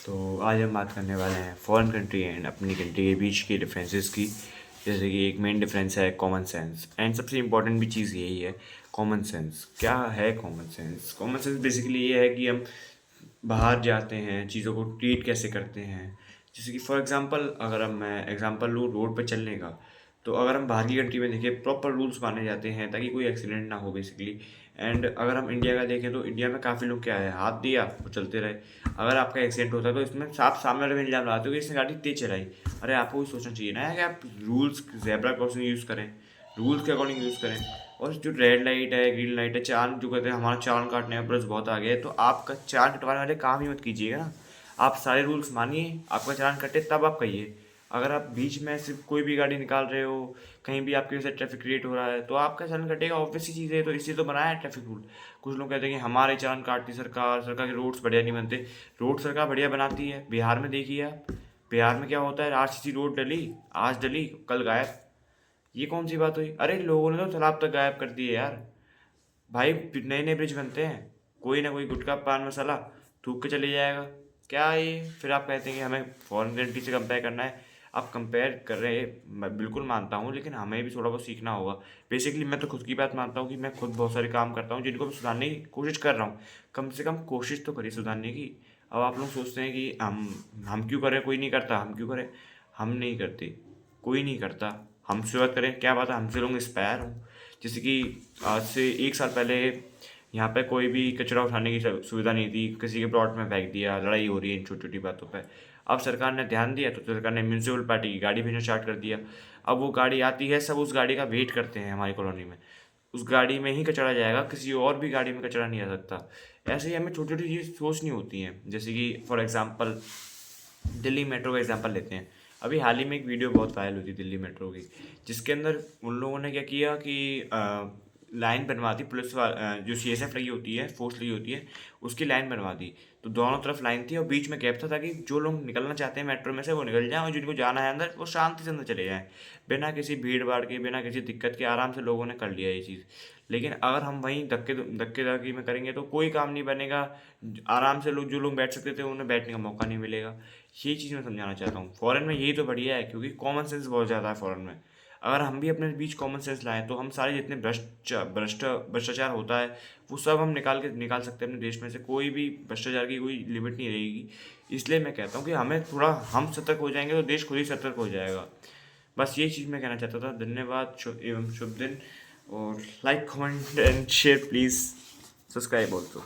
तो आज हम बात करने वाले हैं फॉरेन कंट्री एंड अपनी कंट्री के बीच के डिफरेंसेस की। जैसे कि एक मेन डिफरेंस है कॉमन सेंस, एंड सबसे इम्पोर्टेंट भी चीज़ यही है कॉमन सेंस। क्या है common sense? Common sense basically ये है कि हम बाहर जाते हैं, चीज़ों को ट्रीट कैसे करते हैं। जैसे कि फॉर एग्जांपल अगर हम मैं एग्जांपल लूँ रोड पे चलने का, तो अगर हम बाहर की कंट्री में देखें प्रॉपर रूल्स माने जाते हैं ताकि कोई एक्सीडेंट ना हो बेसिकली। एंड अगर हम इंडिया का देखें तो इंडिया में काफ़ी लोग क्या है, हाथ दिया वो चलते रहे। अगर आपका एक्सीडेंट होता है तो इसमें साफ सामने वाले में इल्ज़ाम लगाते हो कि इसने गाड़ी तेज चलाई। अरे आपको भी सोचना चाहिए ना कि आप रूल्स जेब्रा क्रॉसिंग यूज़ करें, रूल्स के अकॉर्डिंग यूज़ करें। और जो रेड लाइट है, ग्रीन लाइट है, चालान जो कहते हैं हमारा चालान काटने का प्रेस बहुत आ गया है, तो आपका चालान कटवाने वाले काम ही मत कीजिएगा ना। आप सारे रूल्स मानिए, आपका चालान कटे तब आप कहिए। अगर आप बीच में सिर्फ कोई भी गाड़ी निकाल रहे हो, कहीं भी आपकी वजह से ट्रैफिक क्रिएट हो रहा है, तो आपका चालान कटेगा, ऑब्वियस सी चीज़ है। तो इसलिए तो बनाया है ट्रैफिक रूल। कुछ लोग कहते हैं कि हमारे चालान काटती सरकार, सरकार के रोड्स बढ़िया नहीं बनते। रोड सरकार बढ़िया बनाती है। बिहार में देखिए आप, बिहार में क्या होता है, आरसीसी रोड डली, आज डली कल गायब। ये कौन सी बात हुई? अरे लोगों ने तो तालाब तक गायब कर दिए यार। भाई नए नए ब्रिज बनते हैं, कोई ना कोई गुटखा पान मसाला थूक के चले जाएगा। क्या ये फिर आप कहते हैं कि हमें फॉरेन कंट्री से कंपेयर करना है? आप कंपेयर कर रहे हैं, मैं बिल्कुल मानता हूँ, लेकिन हमें भी थोड़ा बहुत सीखना होगा। बेसिकली मैं तो खुद की बात मानता हूँ कि मैं खुद बहुत सारे काम करता हूँ जिनको मैं सुधारने की कोशिश कर रहा हूँ। कम से कम कोशिश तो करिए सुधारने की। अब आप लोग सोचते हैं कि हम क्यों करें, कोई नहीं करता, हम क्यों करें? हम नहीं करते, कोई नहीं करता। हम शुरुआत करें, क्या बात है हमसे लोग इंस्पायर हों। जैसे कि आज से 1 साल पहले यहाँ पे कोई भी कचरा उठाने की सुविधा नहीं थी, किसी के प्लॉट में फेंक दिया, लड़ाई हो रही है इन छोटी छोटी बातों पे। अब सरकार ने ध्यान दिया तो सरकार ने म्यूनसिपल पार्टी की गाड़ी भेजना स्टार्ट कर दिया। अब वो गाड़ी आती है, सब उस गाड़ी का वेट करते हैं हमारी कॉलोनी में। उस गाड़ी में ही कचरा जाएगा, किसी और भी गाड़ी में कचरा नहीं आ सकता। ऐसे ही हमें छोटी छोटी चीज़ सोचनी होती हैं। जैसे कि फॉर एग्जांपल दिल्ली मेट्रो का एग्जांपल लेते हैं। अभी हाल ही में एक वीडियो बहुत वायरल हुई थी दिल्ली मेट्रो की, जिसके अंदर उन लोगों ने क्या किया कि लाइन बनवा दी। जो सीएसएफ लगी होती है, फोर्स लगी होती है, उसकी लाइन बनवा दी। तो दोनों तरफ लाइन थी और बीच में गैप था ताकि जो लोग निकलना चाहते हैं मेट्रो में से वो निकल जाएं और जिनको जाना है अंदर वो शांति से अंदर चले जाएं, बिना किसी भीड़ भाड़ के, बिना किसी दिक्कत के। आराम से लोगों ने कर लिया ये चीज़। लेकिन अगर हम वहीं धक्के में करेंगे तो कोई काम नहीं बनेगा। आराम से लोग, जो लोग बैठ सकते थे, उन्हें बैठने का मौका नहीं मिलेगा। यही चीज़ मैं समझाना चाहता हूँ। फॉरेन में यही तो बढ़िया है, क्योंकि कॉमन सेंस बहुत ज़्यादा है फॉरेन में। अगर हम भी अपने बीच कॉमन सेंस लाएं तो हम सारे जितने भ्रष्टाचार होता है वो सब हम निकाल सकते हैं अपने देश में से। कोई भी भ्रष्टाचार की कोई लिमिट नहीं रहेगी। इसलिए मैं कहता हूँ कि हमें थोड़ा, हम सतर्क हो जाएंगे तो देश खुद ही सतर्क हो जाएगा। बस यही चीज़ मैं कहना चाहता था। धन्यवाद, एवं शुभ दिन। और like comment and share please, subscribe also.